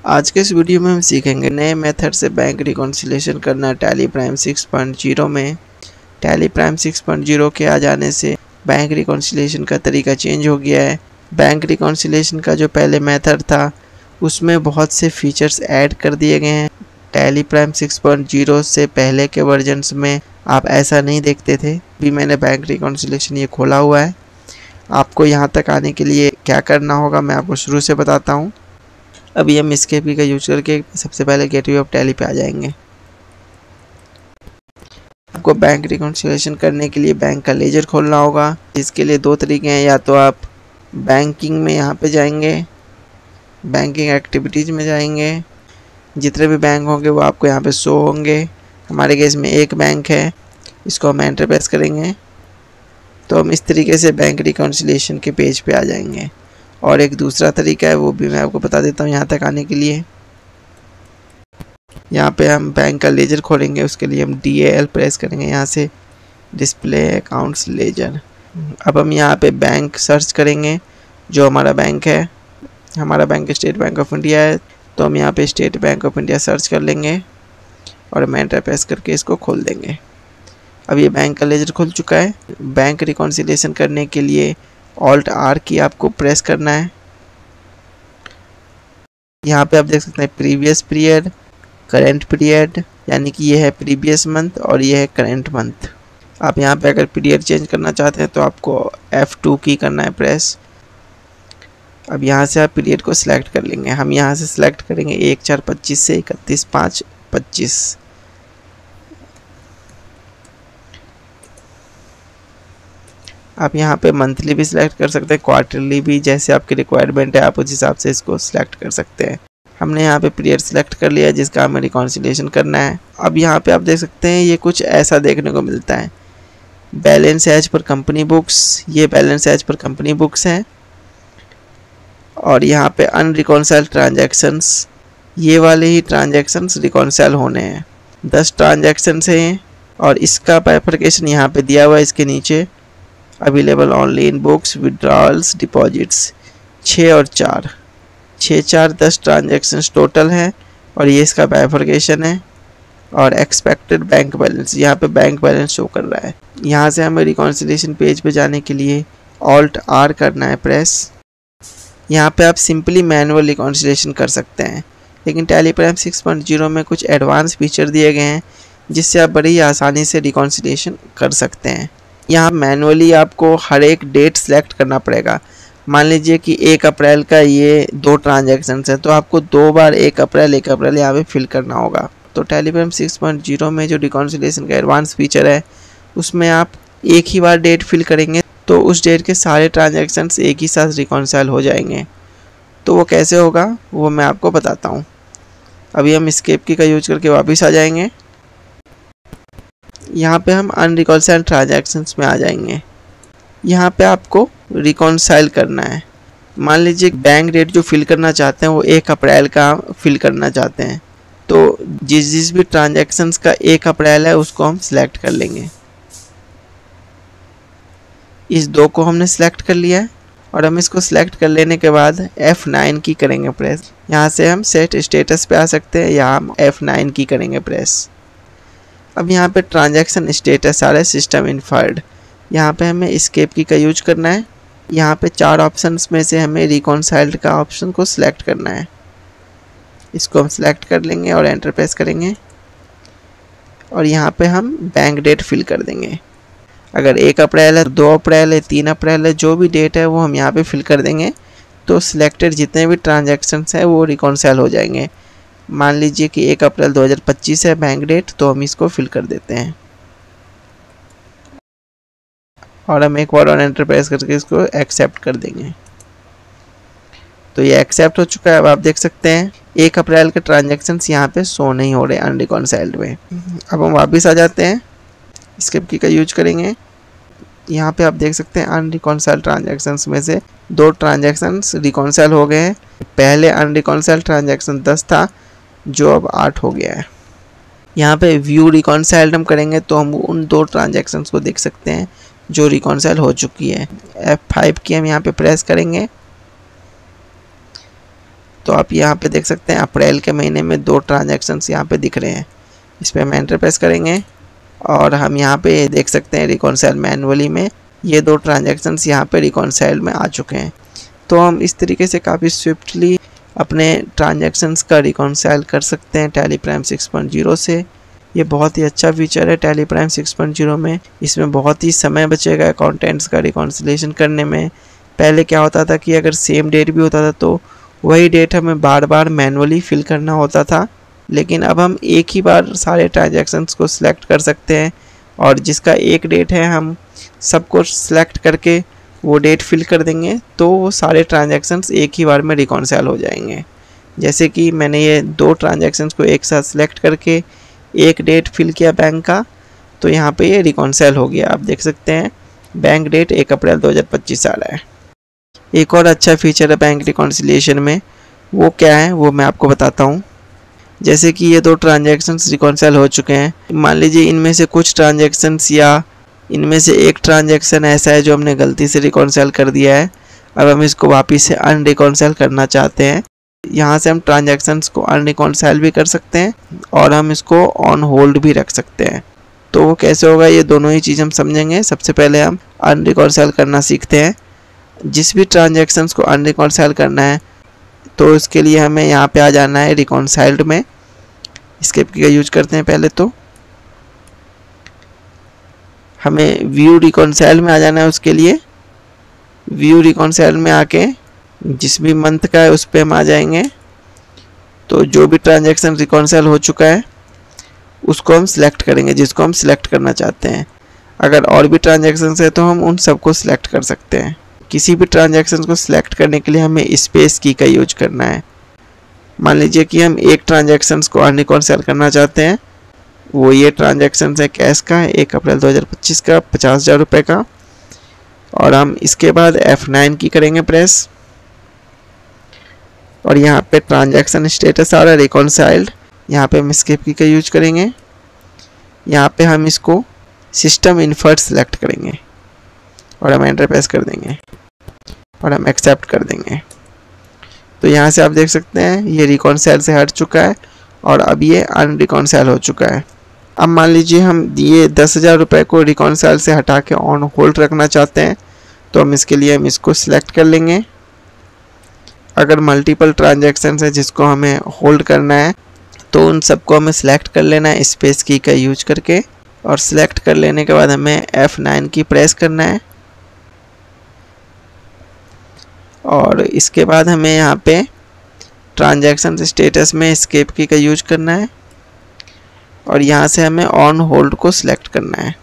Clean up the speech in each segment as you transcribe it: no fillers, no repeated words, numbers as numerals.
आज के इस वीडियो में हम सीखेंगे नए मेथड से बैंक रिकॉन्सिलिएशन करना टैली प्राइम 6.0 में। टैली प्राइम 6.0 के आ जाने से बैंक रिकॉन्सिलिएशन का तरीका चेंज हो गया है। बैंक रिकॉन्सिलिएशन का जो पहले मेथड था उसमें बहुत से फीचर्स ऐड कर दिए गए हैं। टैली प्राइम 6.0 से पहले के वर्जन्स में आप ऐसा नहीं देखते थे। भी मैंने बैंक रिकॉन्सिलिएशन ये खोला हुआ है। आपको यहाँ तक आने के लिए क्या करना होगा मैं आपको शुरू से बताता हूँ। अभी हम एस्केप की का यूज करके सबसे पहले गेटवे ऑफ टैली पे आ जाएंगे। आपको बैंक रिकॉन्सिलिएशन करने के लिए बैंक का लेजर खोलना होगा। इसके लिए दो तरीके हैं, या तो आप बैंकिंग में यहाँ पे जाएंगे, बैंकिंग एक्टिविटीज़ में जाएंगे, जितने भी बैंक होंगे वो आपको यहाँ पे शो होंगे। हमारे केस में एक बैंक है, इसको हम एंटर प्रेस करेंगे तो हम इस तरीके से बैंक रिकॉन्सिलिएशन के पेज पे आ जाएंगे। और एक दूसरा तरीका है, वो भी मैं आपको बता देता हूँ यहाँ तक आने के लिए। यहाँ पे हम बैंक का लेजर खोलेंगे, उसके लिए हम DAL प्रेस करेंगे, यहाँ से डिस्प्ले अकाउंट्स लेजर। अब हम यहाँ पे बैंक सर्च करेंगे जो हमारा बैंक है। हमारा bank state bank of India है तो हम यहाँ पे state bank of India search कर लेंगे और हम एंटर प्रेस करके इसको खोल देंगे। अब ये बैंक का लेजर खुल चुका है। बैंक रिकॉन्सिलिएशन करने के लिए Alt+R की आपको प्रेस करना है। यहाँ पे आप देख सकते हैं प्रीवियस पीरियड, करेंट पीरियड, यानी कि ये है प्रीवियस मंथ और ये है करेंट मंथ। आप यहाँ पे अगर पीरियड चेंज करना चाहते हैं तो आपको F2 की करना है प्रेस। अब यहाँ से आप पीरियड को सिलेक्ट कर लेंगे। हम यहाँ से सिलेक्ट करेंगे 1/4/25 से 31/5/25। आप यहाँ पे मंथली भी सिलेक्ट कर सकते हैं, क्वार्टरली भी, जैसे आपकी रिक्वायरमेंट है आप उस हिसाब से इसको सिलेक्ट कर सकते हैं। हमने यहाँ पे पीरियड सिलेक्ट कर लिया जिसका हमें रिकॉन्सिलिएशन करना है। अब यहाँ पे आप देख सकते हैं ये कुछ ऐसा देखने को मिलता है। Balance as per company books, ये balance as per company books हैं। और यहाँ पे अनरिकॉन्साइल्ड ट्रांजैक्शंस, ये वाले ही ट्रांजैक्शंस रिकॉन्साइल होने हैं। 10 ट्रांजैक्शंस हैं और इसका बाइफरकेशन यहाँ पे दिया हुआ है इसके नीचे। Available only in books, withdrawals, deposits. 6 और 4, 10 ट्रांजैक्शंस टोटल हैं और ये इसका बाइफरकेशन है। और एक्सपेक्टेड बैंक बैलेंस, यहाँ पे बैंक बैलेंस शो कर रहा है। यहाँ से हमें रिकॉन्सिलिएशन पेज पे जाने के लिए Alt+R करना है प्रेस। यहाँ पे आप सिंपली मैनुअल रिकॉन्सिलिएशन कर सकते हैं, लेकिन टैली प्राइम 6.0 में कुछ एडवांस फीचर दिए गए हैं जिससे आप बड़ी आसानी से रिकॉन्सिलिएशन कर सकते हैं। यहाँ मैनुअली आपको हर एक डेट सेलेक्ट करना पड़ेगा। मान लीजिए कि 1 अप्रैल का ये 2 ट्रांजैक्शंस हैं तो आपको 2 बार 1 अप्रैल यहाँ पे फिल करना होगा। तो टैली प्राइम 6.0 में जो रिकॉन्सिलिएशन का एडवांस फीचर है उसमें आप एक ही बार डेट फिल करेंगे तो उस डेट के सारे ट्रांजैक्शंस एक ही साथ रिकॉन्साइल हो जाएंगे। तो वो कैसे होगा वो मैं आपको बताता हूँ। अभी हम एस्केप की का यूज करके वापस आ जाएंगे। यहाँ पे हम अनरिकॉन्साइल्ड ट्रांजैक्शंस में आ जाएंगे। यहाँ पे आपको रिकॉन्साइल करना है। मान लीजिए बैंक डेट जो फिल करना चाहते हैं वो 1 अप्रैल का फिल करना चाहते हैं, तो जिस भी ट्रांजैक्शंस का 1 अप्रैल है उसको हम सिलेक्ट कर लेंगे। इस 2 को हमने सिलेक्ट कर लिया है और हम इसको सिलेक्ट कर लेने के बाद F9 की करेंगे प्रेस। यहाँ से हम सेट स्टेटस पे आ सकते हैं या हम F9 की करेंगे प्रेस। अब यहाँ पे ट्रांजैक्शन स्टेटस आ रहा है सिस्टम इन्फर्ड, यहाँ पे हमें एस्केप की का यूज करना है। यहाँ पे 4 ऑप्शंस में से हमें रिकॉन्साइल्ड का ऑप्शन को सिलेक्ट करना है। इसको हम सिलेक्ट कर लेंगे और एंटर प्रेस करेंगे और यहाँ पे हम बैंक डेट फिल कर देंगे। अगर 1 अप्रैल है, 2 अप्रैल है, 3 अप्रैल है, जो भी डेट है वो हम यहाँ पे फिल कर देंगे तो सिलेक्टेड जितने भी ट्रांजैक्शंस हैं वो रिकॉन्साइल हो जाएंगे। मान लीजिए कि 1 अप्रैल 2025 है बैंक डेट, तो हम इसको फिल कर देते हैं और हम एक बार और एंटर प्रेस करके इसको एक्सेप्ट कर देंगे। तो ये एक्सेप्ट हो चुका है। अब आप देख सकते हैं 1 अप्रैल के ट्रांजैक्शंस यहाँ पे शो नहीं हो रहे अनरिकॉन्साइल्ड में। अब हम वापस आ जाते हैं, एस्केप की का यूज करेंगे। यहाँ पे आप देख सकते हैं अनरिकॉन्साइल्ड ट्रांजैक्शंस में से 2 ट्रांजैक्शंस रिकॉन्साइल हो गए हैं। पहले अनरिकॉन्साइल्ड ट्रांजैक्शन 10 था जो अब 8 हो गया है। यहाँ पे व्यू रिकॉन्साइल्ड हम करेंगे तो हम उन 2 ट्रांजैक्शंस को देख सकते हैं जो रिकॉन्साइल हो चुकी है। F5 की हम यहाँ पे प्रेस करेंगे तो आप यहाँ पे देख सकते हैं अप्रैल के महीने में 2 ट्रांजैक्शंस यहाँ पे दिख रहे हैं। इस पर हम एंटर प्रेस करेंगे और हम यहाँ पे देख सकते हैं रिकॉन्साइल मैनुअली में ये 2 ट्रांजैक्शंस यहाँ पे रिकॉन्साइल में आ चुके हैं। तो हम इस तरीके से काफ़ी स्विफ्टली अपने ट्रांजैक्शंस का रिकॉन्साइल कर सकते हैं टैली प्राइम 6.0 से। ये बहुत ही अच्छा फीचर है टैली प्राइम 6.0 में। इसमें बहुत ही समय बचेगा अकाउंटेंट्स का रिकॉन्सिलेशन करने में। पहले क्या होता था कि अगर सेम डेट भी होता था तो वही डेट हमें बार बार मैनुअली फिल करना होता था, लेकिन अब हम एक ही बार सारे ट्रांजैक्शंस को सिलेक्ट कर सकते हैं और जिसका एक डेट है हम सबको सिलेक्ट करके वो डेट फिल कर देंगे तो वो सारे ट्रांजैक्शंस एक ही बार में रिकॉन्साइल हो जाएंगे। जैसे कि मैंने ये 2 ट्रांजैक्शंस को एक साथ सिलेक्ट करके एक डेट फिल किया बैंक का, तो यहाँ पे ये रिकॉन्साइल हो गया। आप देख सकते हैं बैंक डेट 1 अप्रैल 2025 आ रहा है। एक और अच्छा फीचर है बैंक रिकॉन्सिलिएशन में, वो क्या है वो मैं आपको बताता हूँ। जैसे कि ये 2 ट्रांजैक्शंस रिकॉन्साइल हो चुके हैं, मान लीजिए इनमें से कुछ ट्रांजैक्शंस या इनमें से एक ट्रांजैक्शन ऐसा है जो हमने गलती से रिकॉन्साइल कर दिया है। अब हम इसको वापस से अनरिकॉन्साइल करना चाहते हैं। यहाँ से हम ट्रांजैक्शंस को अनरिकॉन्साइल भी कर सकते हैं और हम इसको ऑन होल्ड भी रख सकते हैं। तो वो कैसे होगा ये दोनों ही चीज़ हम समझेंगे। सबसे पहले हम अनरिकॉन्साइल करना सीखते हैं। जिस भी ट्रांजैक्शंस को अनरिकॉन्साइल करना है तो इसके लिए हमें यहाँ पे आ जाना है रिकॉन्साइल्ड में। एस्केप की का यूज करते हैं। पहले तो हमें व्यू रिकॉन्साइल में आ जाना है। उसके लिए व्यू रिकॉन्साइल में आके जिस भी मंथ का है उस पर हम आ जाएंगे। तो जो भी ट्रांजैक्शन रिकॉन्साइल हो चुका है उसको हम सिलेक्ट करेंगे, जिसको हम सिलेक्ट करना चाहते हैं। अगर और भी ट्रांजैक्शंस है तो हम उन सबको सिलेक्ट कर सकते हैं। किसी भी ट्रांजैक्शन को सिलेक्ट करने के लिए हमें स्पेस की का यूज करना है। मान लीजिए कि हम एक ट्रांजैक्शन को अनरिकॉन्साइल करना चाहते हैं, वो ये ट्रांजैक्शन है कैश का 1 अप्रैल 2025 का 50,000 रुपये का, और हम इसके बाद F9 की करेंगे प्रेस और यहाँ पे ट्रांजैक्शन स्टेटस आ रहा है रिकॉन्साइल्ड। यहाँ पे हम एस्केप की का यूज करेंगे। यहाँ पे हम इसको सिस्टम इन्फर्ट सेलेक्ट करेंगे और हम एंटर प्रेस कर देंगे और हम एक्सेप्ट कर देंगे। तो यहाँ से आप देख सकते हैं ये रिकॉन्साइल से हट चुका है और अब ये अनरिकॉन्साइल हो चुका है। अब मान लीजिए हम ये 10,000 रुपये को रिकॉन्साइल से हटा के ऑन होल्ड रखना चाहते हैं, तो हम इसके लिए हम इसको सिलेक्ट कर लेंगे। अगर मल्टीपल ट्रांजैक्शंस है जिसको हमें होल्ड करना है तो उन सबको हमें सिलेक्ट कर लेना है स्पेस की का यूज करके, और सिलेक्ट कर लेने के बाद हमें F9 की प्रेस करना है और इसके बाद हमें यहाँ पे ट्रांजैक्शन स्टेटस में एस्केप की का यूज करना है और यहाँ से हमें ऑन होल्ड को सिलेक्ट करना है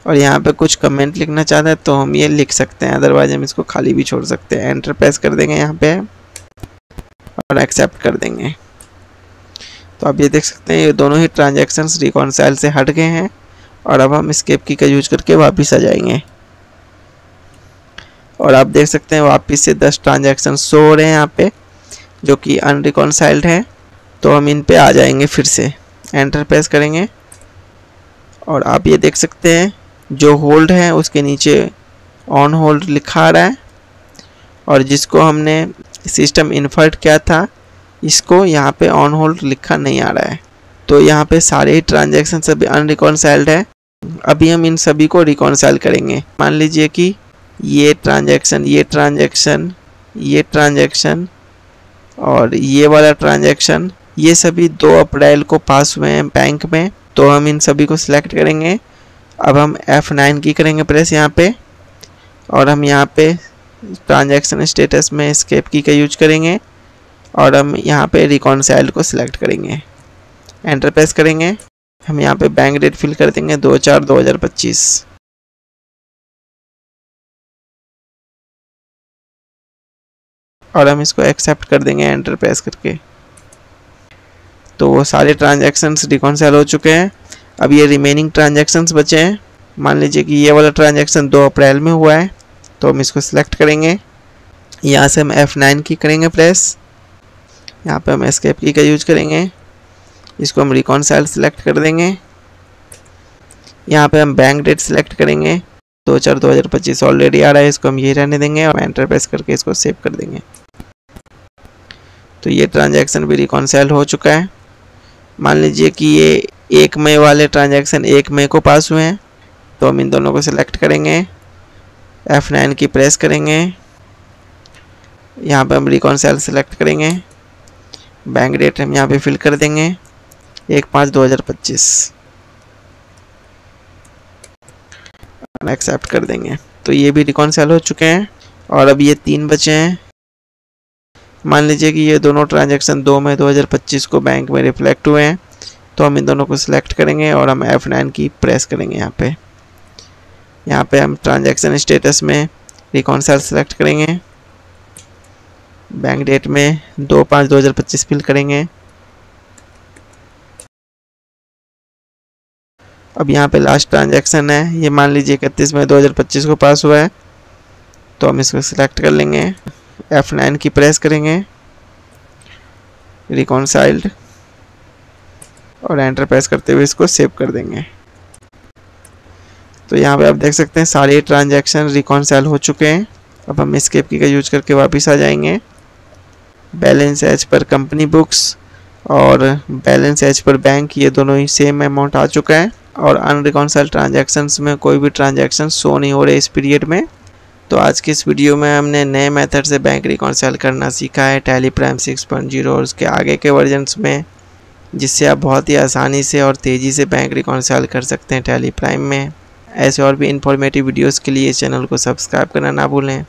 और यहाँ पे कुछ कमेंट लिखना चाहते हैं तो हम ये लिख सकते हैं, अदरवाइज हम इसको खाली भी छोड़ सकते हैं। एंटर प्रेस कर देंगे यहाँ पे और एक्सेप्ट कर देंगे। तो आप ये देख सकते हैं ये दोनों ही ट्रांजैक्शंस रिकॉन्साइल से हट गए हैं और अब हम एस्केप की का यूज करके वापस आ जाएंगे और आप देख सकते हैं वापस से 10 ट्रांजैक्शन शो हो रहे हैं यहाँ पे जो कि अनरिकॉन्साइल्ड है। तो हम इन पे आ जाएंगे, फिर से एंटर प्रेस करेंगे और आप ये देख सकते हैं जो होल्ड है उसके नीचे ऑन होल्ड लिखा आ रहा है और जिसको हमने सिस्टम इन्फर्ट किया था इसको यहाँ पे ऑन होल्ड लिखा नहीं आ रहा है। तो यहाँ पे सारे ही ट्रांजैक्शन सभी अनरिकॉन्साइल्ड है। अभी हम इन सभी को रिकॉन्साइल करेंगे। मान लीजिए कि ये ट्रांजैक्शन, ये ट्रांजैक्शन, ये ट्रांजैक्शन और ये वाला ट्रांजैक्शन, ये सभी 2 अप्रैल को पास हुए हैं बैंक में। तो हम इन सभी को सिलेक्ट करेंगे। अब हम F9 की करेंगे प्रेस यहाँ पे और हम यहाँ पे ट्रांजैक्शन स्टेटस में एस्केप की का यूज करेंगे और हम यहाँ पे रिकॉन्साइल्ड को सिलेक्ट करेंगे। एंटर प्रेस करेंगे। हम यहाँ पे बैंक डेट फिल कर देंगे 2/4/2025 और हम इसको एक्सेप्ट कर देंगे एंटर प्रेस करके। तो वो सारे ट्रांजैक्शंस रिकॉन्साइल हो चुके हैं। अब ये रिमेनिंग ट्रांजैक्शंस बचे हैं। मान लीजिए कि ये वाला ट्रांजैक्शन 2 अप्रैल में हुआ है तो हम इसको सिलेक्ट करेंगे। यहाँ से हम F9 की करेंगे प्रेस। यहाँ पे हम एस्केप की का यूज करेंगे। इसको हम रिकॉन्साइल सेलेक्ट कर देंगे। यहाँ पे हम बैंक डेट सेलेक्ट करेंगे 2/4/2025 ऑलरेडी आ रहा है, इसको हम ये रहने देंगे और एंटर प्रेस करके इसको सेव कर देंगे। तो ये ट्रांजैक्शन भी रिकॉन्साइल हो चुका है। मान लीजिए कि ये 1 मई वाले ट्रांजैक्शन 1 मई को पास हुए हैं, तो हम इन दोनों को सिलेक्ट करेंगे, F9 की प्रेस करेंगे, यहाँ पे हम रिकॉन्साइल सेलेक्ट करेंगे, बैंक डेट हम यहाँ पे फिल कर देंगे 1/5/2025, एक्सेप्ट कर देंगे। तो ये भी रिकॉन्साइल हो चुके हैं और अब ये 3 बचे हैं। मान लीजिए कि ये दोनों ट्रांजैक्शन 2 मई 2025 को बैंक में रिफ्लेक्ट हुए हैं, तो हम इन दोनों को सिलेक्ट करेंगे और हम F9 की प्रेस करेंगे। यहाँ पे हम ट्रांजैक्शन स्टेटस में रिकॉन्साइल सेलेक्ट करेंगे, बैंक डेट में 2/5/2025 फिल करेंगे। अब यहाँ पे लास्ट ट्रांजैक्शन है, ये मान लीजिए 31 मई 2025 को पास हुआ है, तो हम इसको सिलेक्ट कर लेंगे, F9 की प्रेस करेंगे, रिकॉन्साइल्ड, और एंटर प्रेस करते हुए इसको सेव कर देंगे। तो यहाँ पे आप देख सकते हैं सारे ट्रांजैक्शन रिकॉन्साइल हो चुके हैं। अब हम एस्केप की का यूज करके वापस आ जाएंगे। Balance as per company books और बैलेंस एज पर बैंक, ये दोनों ही सेम अमाउंट आ चुका है और अनरिकॉन्साइल्ड ट्रांजैक्शंस में कोई भी ट्रांजैक्शन शो नहीं हो रहे इस पीरियड में। तो आज की इस वीडियो में हमने नए मेथड से बैंक रिकॉन्साइल करना सीखा है टैली प्राइम 6.0 और उसके आगे के वर्जन्स में, जिससे आप बहुत ही आसानी से और तेज़ी से बैंक रिकॉन्साइल कर सकते हैं टैली प्राइम में। ऐसे और भी इंफॉर्मेटिव वीडियोस के लिए चैनल को सब्सक्राइब करना ना भूलें।